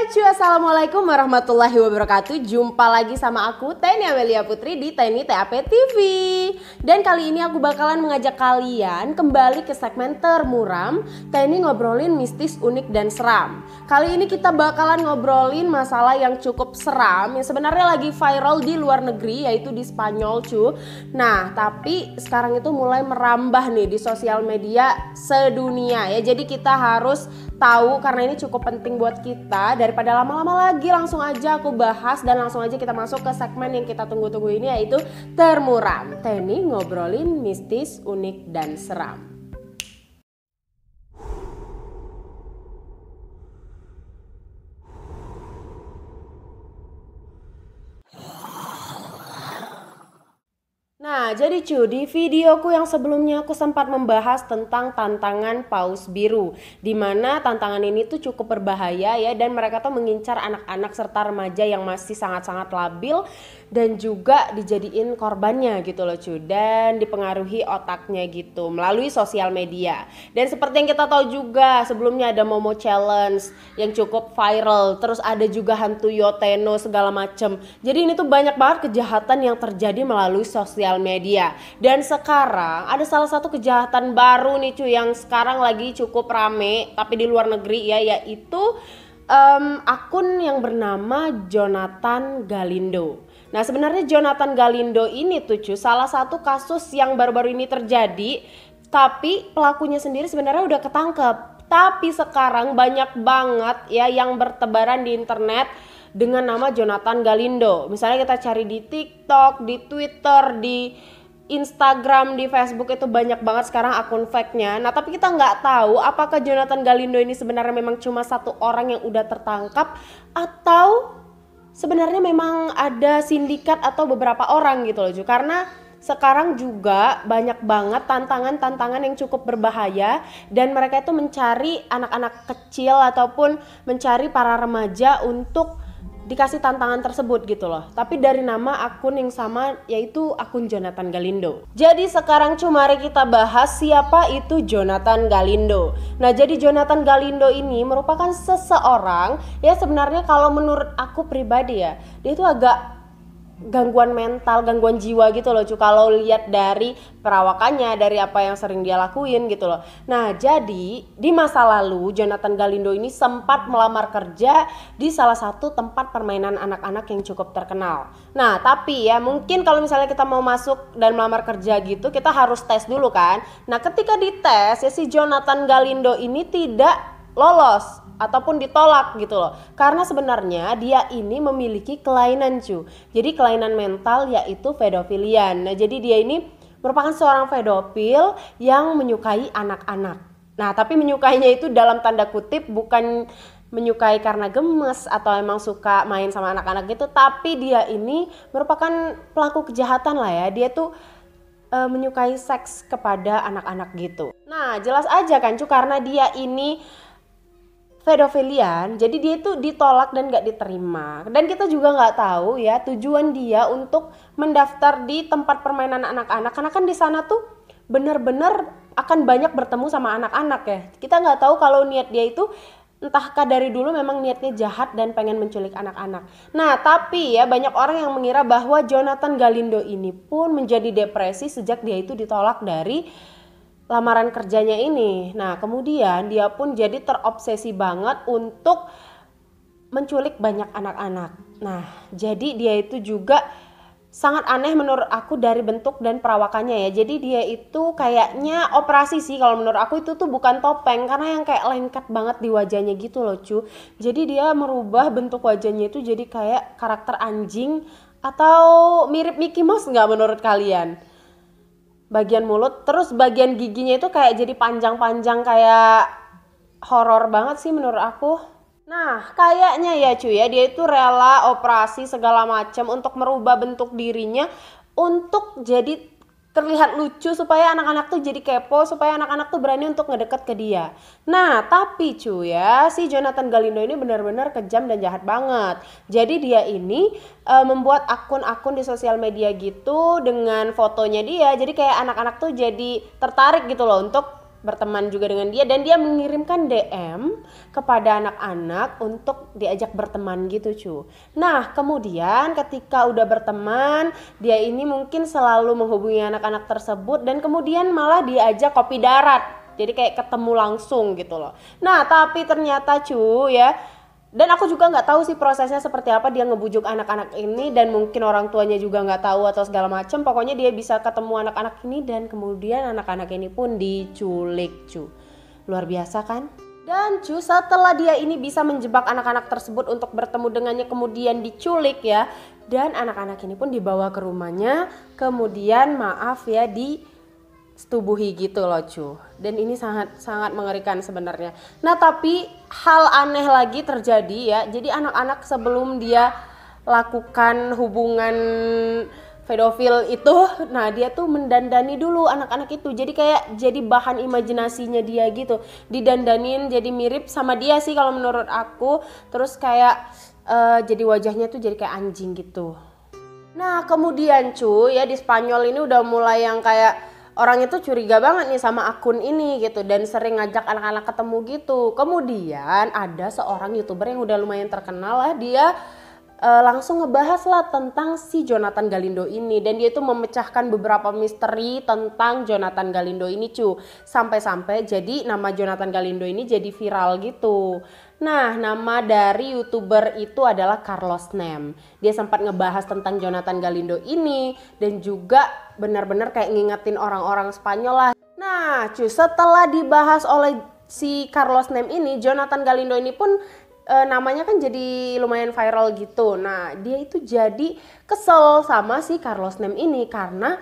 Cuy, assalamualaikum warahmatullahi wabarakatuh. Jumpa lagi sama aku Teni Amelia Putri di Teni TAP TV. Dan kali ini aku bakalan mengajak kalian kembali ke segmen termuram Teni ngobrolin mistis, unik, dan seram. Kali ini kita bakalan ngobrolin masalah yang cukup seram yang sebenarnya lagi viral di luar negeri, yaitu di Spanyol cuy. Nah tapi sekarang itu mulai merambah nih di sosial media sedunia ya. Jadi kita harus tahu karena ini cukup penting buat kita. Daripada lama-lama lagi, langsung aja aku bahas dan langsung aja kita masuk ke segmen yang kita tunggu-tunggu ini, yaitu termuram Teni ngobrolin mistis, unik, dan seram. Nah, jadi cuy, di videoku yang sebelumnya aku sempat membahas tentang tantangan paus biru, dimana tantangan ini tuh cukup berbahaya ya, dan mereka tuh mengincar anak-anak serta remaja yang masih sangat-sangat labil dan juga dijadiin korbannya gitu loh cuy, dan dipengaruhi otaknya gitu melalui sosial media. Dan seperti yang kita tahu juga, sebelumnya ada Momo Challenge yang cukup viral, terus ada juga hantu Yoteno segala macem. Jadi ini tuh banyak banget kejahatan yang terjadi melalui sosial media. Dan sekarang ada salah satu kejahatan baru nih cuy yang sekarang lagi cukup rame tapi di luar negeri ya, yaitu akun yang bernama Jonathan Galindo. Nah sebenarnya Jonathan Galindo ini tuh cuy salah satu kasus yang baru-baru ini terjadi, tapi pelakunya sendiri sebenarnya udah ketangkep. Tapi sekarang banyak banget ya yang bertebaran di internet dengan nama Jonathan Galindo. Misalnya kita cari di TikTok, di Twitter, di Instagram, di Facebook, itu banyak banget sekarang akun fake-nya. Nah tapi kita nggak tahu apakah Jonathan Galindo ini sebenarnya memang cuma satu orang yang udah tertangkap, atau sebenarnya memang ada sindikat atau beberapa orang gitu loh cuy. Karena sekarang juga banyak banget tantangan-tantangan yang cukup berbahaya, dan mereka itu mencari anak-anak kecil ataupun mencari para remaja untuk dikasih tantangan tersebut gitu loh. Tapi dari nama akun yang sama, yaitu akun Jonathan Galindo. Jadi sekarang cuma mari kita bahas siapa itu Jonathan Galindo. Nah jadi Jonathan Galindo ini merupakan seseorang ya, sebenarnya kalau menurut aku pribadi ya, dia itu agak gangguan mental, gangguan jiwa gitu loh cuy, kalau lihat dari perawakannya, dari apa yang sering dia lakuin gitu loh. Nah jadi di masa lalu Jonathan Galindo ini sempat melamar kerja di salah satu tempat permainan anak-anak yang cukup terkenal. Nah tapi ya mungkin kalau misalnya kita mau masuk dan melamar kerja gitu, kita harus tes dulu kan. Nah ketika dites ya, si Jonathan Galindo ini tidak lolos ataupun ditolak gitu loh, karena sebenarnya dia ini memiliki kelainan cuy. Jadi kelainan mental, yaitu pedofilian. Nah jadi dia ini merupakan seorang pedofil yang menyukai anak-anak. Nah tapi menyukainya itu dalam tanda kutip, bukan menyukai karena gemes atau emang suka main sama anak-anak gitu, tapi dia ini merupakan pelaku kejahatan lah ya. Dia tuh menyukai seks kepada anak-anak gitu. Nah jelas aja kan cuy, karena dia ini pedofilian, jadi dia itu ditolak dan gak diterima. Dan kita juga gak tahu ya tujuan dia untuk mendaftar di tempat permainan anak-anak, karena kan di sana tuh bener-bener akan banyak bertemu sama anak-anak ya. Kita gak tahu kalau niat dia itu entahkah dari dulu memang niatnya jahat dan pengen menculik anak-anak. Nah tapi ya banyak orang yang mengira bahwa Jonathan Galindo ini pun menjadi depresi sejak dia itu ditolak dari lamaran kerjanya ini. Nah kemudian dia pun jadi terobsesi banget untuk menculik banyak anak-anak. Nah jadi dia itu juga sangat aneh menurut aku dari bentuk dan perawakannya ya. Jadi dia itu kayaknya operasi sih kalau menurut aku, itu tuh bukan topeng, karena yang kayak lengket banget di wajahnya gitu loh cu. Jadi dia merubah bentuk wajahnya itu jadi kayak karakter anjing, atau mirip Mickey Mouse nggak menurut kalian? Bagian mulut, terus bagian giginya itu kayak jadi panjang-panjang, kayak horor banget sih menurut aku. Nah kayaknya ya cuy ya, dia itu rela operasi segala macam untuk merubah bentuk dirinya untuk jadi terlihat lucu, supaya anak-anak tuh jadi kepo, supaya anak-anak tuh berani untuk ngedeket ke dia. Nah tapi cuy ya, si Jonathan Galindo ini benar-benar kejam dan jahat banget. Jadi dia ini membuat akun-akun di sosial media gitu dengan fotonya dia, jadi kayak anak-anak tuh jadi tertarik gitu loh untuk berteman juga dengan dia, dan dia mengirimkan DM kepada anak-anak untuk diajak berteman gitu cu. Nah kemudian ketika udah berteman, dia ini mungkin selalu menghubungi anak-anak tersebut dan kemudian malah diajak kopi darat, jadi kayak ketemu langsung gitu loh. Nah tapi ternyata cu ya, dan aku juga nggak tahu sih prosesnya seperti apa dia ngebujuk anak-anak ini, dan mungkin orang tuanya juga nggak tahu atau segala macam. Pokoknya dia bisa ketemu anak-anak ini dan kemudian anak-anak ini pun diculik cu. Luar biasa kan? Dan cu, setelah dia ini bisa menjebak anak-anak tersebut untuk bertemu dengannya kemudian diculik ya, dan anak-anak ini pun dibawa ke rumahnya, kemudian maaf ya disetubuhi gitu loh cu. Dan ini sangat mengerikan sebenarnya. Nah tapi hal aneh lagi terjadi ya. Jadi anak-anak sebelum dia lakukan hubungan pedofil itu, nah dia tuh mendandani dulu anak-anak itu. Jadi kayak jadi bahan imajinasinya dia gitu. Didandanin jadi mirip sama dia sih kalau menurut aku. Terus kayak jadi wajahnya tuh jadi kayak anjing gitu. Nah kemudian cuy ya, di Spanyol ini udah mulai yang kayak orang itu curiga banget nih sama akun ini gitu, dan sering ngajak anak-anak ketemu gitu. Kemudian ada seorang YouTuber yang udah lumayan terkenal lah, dia langsung ngebahas lah tentang si Jonathan Galindo ini, dan dia itu memecahkan beberapa misteri tentang Jonathan Galindo ini cu, sampai-sampai jadi nama Jonathan Galindo ini jadi viral gitu. Nah nama dari YouTuber itu adalah Carlos Nem. Dia sempat ngebahas tentang Jonathan Galindo ini dan juga benar-benar kayak ngingetin orang-orang Spanyol lah. Nah cu, setelah dibahas oleh si Carlos Nem ini, Jonathan Galindo ini pun namanya kan jadi lumayan viral gitu. Nah dia itu jadi kesel sama si Carlos Nem ini karena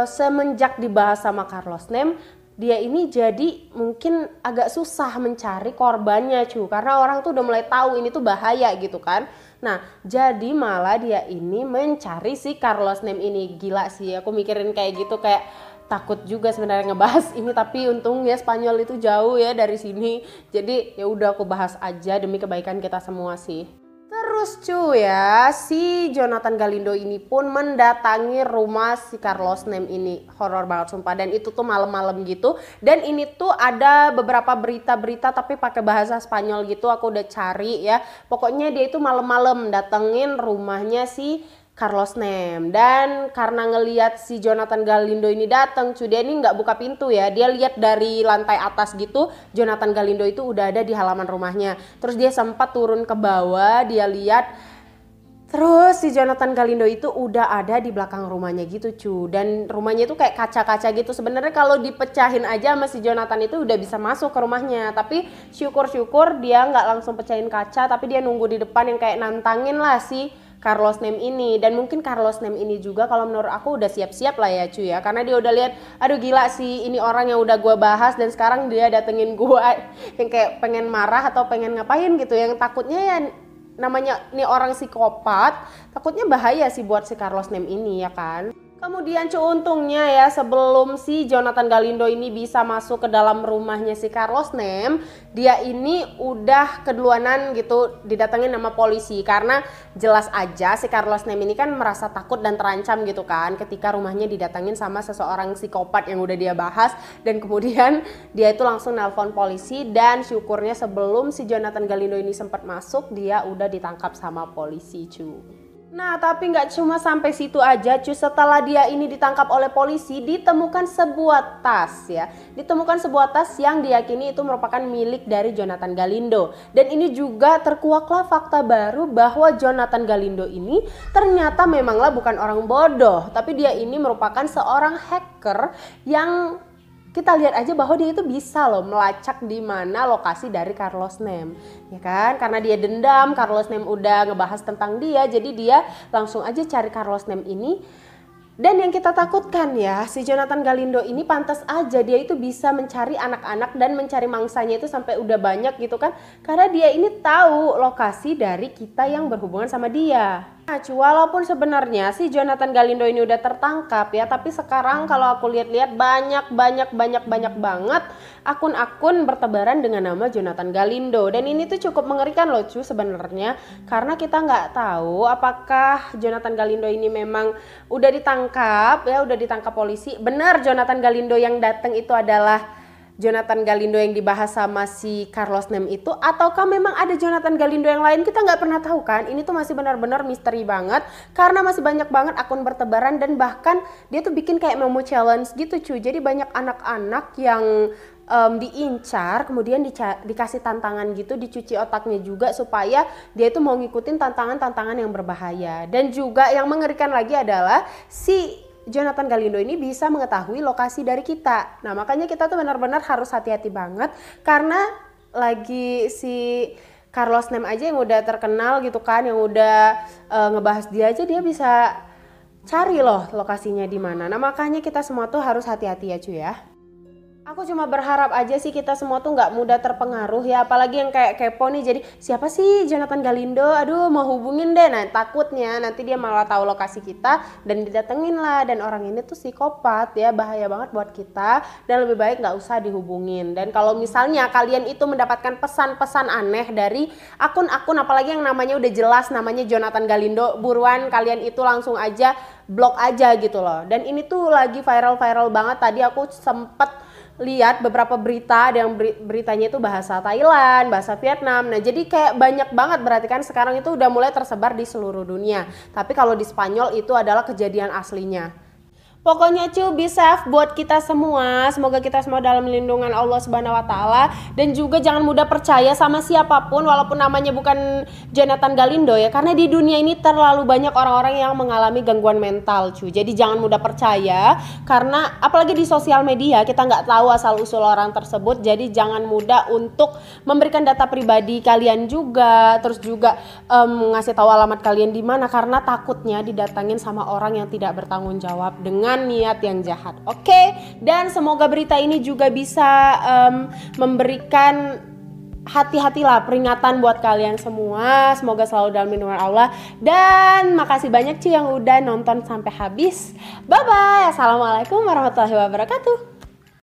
semenjak dibahas sama Carlos Nem, dia ini jadi mungkin agak susah mencari korbannya cu, karena orang tuh udah mulai tahu ini tuh bahaya gitu kan. Nah jadi malah dia ini mencari si Carlos Nem ini. Gila sih, aku mikirin kayak gitu, kayak takut juga sebenarnya ngebahas ini, tapi untung ya Spanyol itu jauh ya dari sini, jadi ya udah aku bahas aja demi kebaikan kita semua sih. Terus cuy ya, si Jonathan Galindo ini pun mendatangi rumah si Carlos Nem ini. Horor banget sumpah, dan itu tuh malam-malam gitu, dan ini tuh ada beberapa berita-berita tapi pakai bahasa Spanyol gitu, aku udah cari ya. Pokoknya dia itu malam-malam datengin rumahnya si Carlos Nem, dan karena ngelihat si Jonathan Galindo ini datang, cuy, dia ini nggak buka pintu ya, dia lihat dari lantai atas gitu, Jonathan Galindo itu udah ada di halaman rumahnya. Terus dia sempat turun ke bawah, dia lihat, terus si Jonathan Galindo itu udah ada di belakang rumahnya gitu cuy, dan rumahnya itu kayak kaca-kaca gitu. Sebenarnya kalau dipecahin aja sama si Jonathan itu udah bisa masuk ke rumahnya, tapi syukur-syukur dia nggak langsung pecahin kaca, tapi dia nunggu di depan yang kayak nantangin lah si Carlos Nem ini. Dan mungkin Carlos Nem ini juga kalau menurut aku udah siap-siap lah ya cuy ya, karena dia udah lihat, aduh gila sih ini orang yang udah gue bahas dan sekarang dia datengin gue yang kayak pengen marah atau pengen ngapain gitu, yang takutnya ya namanya ini orang psikopat, takutnya bahaya sih buat si Carlos Nem ini ya kan. Kemudian cuy, untungnya ya sebelum si Jonathan Galindo ini bisa masuk ke dalam rumahnya si Carlos Nem, dia ini udah keduluanan gitu didatengin sama polisi, karena jelas aja si Carlos Nem ini kan merasa takut dan terancam gitu kan ketika rumahnya didatengin sama seseorang psikopat yang udah dia bahas, dan kemudian dia itu langsung nelpon polisi, dan syukurnya sebelum si Jonathan Galindo ini sempat masuk dia udah ditangkap sama polisi cuy. Nah tapi nggak cuma sampai situ aja cuy, setelah dia ini ditangkap oleh polisi ditemukan sebuah tas ya. Ditemukan sebuah tas yang diyakini itu merupakan milik dari Jonathan Galindo. Dan ini juga terkuaklah fakta baru bahwa Jonathan Galindo ini ternyata memanglah bukan orang bodoh, tapi dia ini merupakan seorang hacker yang kita lihat aja bahwa dia itu bisa loh melacak di mana lokasi dari Carlos Nem, ya kan? Karena dia dendam, Carlos Nem udah ngebahas tentang dia, jadi dia langsung aja cari Carlos Nem ini. Dan yang kita takutkan ya, si Jonathan Galindo ini pantas aja dia itu bisa mencari anak-anak dan mencari mangsanya itu sampai udah banyak gitu kan, karena dia ini tahu lokasi dari kita yang berhubungan sama dia. Nah, walaupun sebenarnya si Jonathan Galindo ini udah tertangkap ya, tapi sekarang kalau aku lihat-lihat banyak banget akun-akun bertebaran dengan nama Jonathan Galindo, dan ini tuh cukup mengerikan loh cuy sebenarnya, karena kita nggak tahu apakah Jonathan Galindo ini memang udah ditangkap ya, udah ditangkap polisi. Benar Jonathan Galindo yang datang itu adalah Jonathan Galindo yang dibahas sama si Carlos Nem itu, ataukah memang ada Jonathan Galindo yang lain, kita nggak pernah tahu kan. Ini tuh masih benar-benar misteri banget karena masih banyak banget akun bertebaran, dan bahkan dia tuh bikin kayak Momo challenge gitu cuy. Jadi banyak anak-anak yang diincar, kemudian dikasih tantangan gitu, dicuci otaknya juga supaya dia itu mau ngikutin tantangan-tantangan yang berbahaya. Dan juga yang mengerikan lagi adalah si Jonathan Galindo ini bisa mengetahui lokasi dari kita. Nah makanya kita tuh benar-benar harus hati-hati banget, karena lagi si Carlos Nem aja yang udah terkenal gitu kan, yang udah ngebahas dia aja, dia bisa cari loh lokasinya di mana. Nah makanya kita semua tuh harus hati-hati ya cuy ya. Aku cuma berharap aja sih kita semua tuh nggak mudah terpengaruh ya, apalagi yang kayak kepo nih, jadi siapa sih Jonathan Galindo, aduh mau hubungin deh. Nah takutnya nanti dia malah tahu lokasi kita dan didatengin lah, dan orang ini tuh psikopat ya, bahaya banget buat kita, dan lebih baik nggak usah dihubungin. Dan kalau misalnya kalian itu mendapatkan pesan-pesan aneh dari akun-akun, apalagi yang namanya udah jelas namanya Jonathan Galindo, buruan kalian itu langsung aja blok aja gitu loh. Dan ini tuh lagi viral-viral banget, tadi aku sempet lihat beberapa berita, ada yang beritanya itu bahasa Thailand, bahasa Vietnam. Nah jadi kayak banyak banget, berarti kan sekarang itu udah mulai tersebar di seluruh dunia. Tapi kalau di Spanyol itu adalah kejadian aslinya. Pokoknya cuy, be safe buat kita semua. Semoga kita semua dalam lindungan Allah Subhanahu wa taala, dan juga jangan mudah percaya sama siapapun walaupun namanya bukan Jonathan Galindo ya, karena di dunia ini terlalu banyak orang-orang yang mengalami gangguan mental cuy. Jadi jangan mudah percaya, karena apalagi di sosial media kita nggak tahu asal usul orang tersebut. Jadi jangan mudah untuk memberikan data pribadi kalian juga, terus juga ngasih tahu alamat kalian di mana, karena takutnya didatangin sama orang yang tidak bertanggung jawab dengan niat yang jahat. Oke? Dan semoga berita ini juga bisa memberikan hati-hatilah, peringatan buat kalian semua. Semoga selalu dalam lindungan Allah. Dan makasih banyak cuy yang udah nonton sampai habis. Bye bye. Assalamualaikum warahmatullahi wabarakatuh.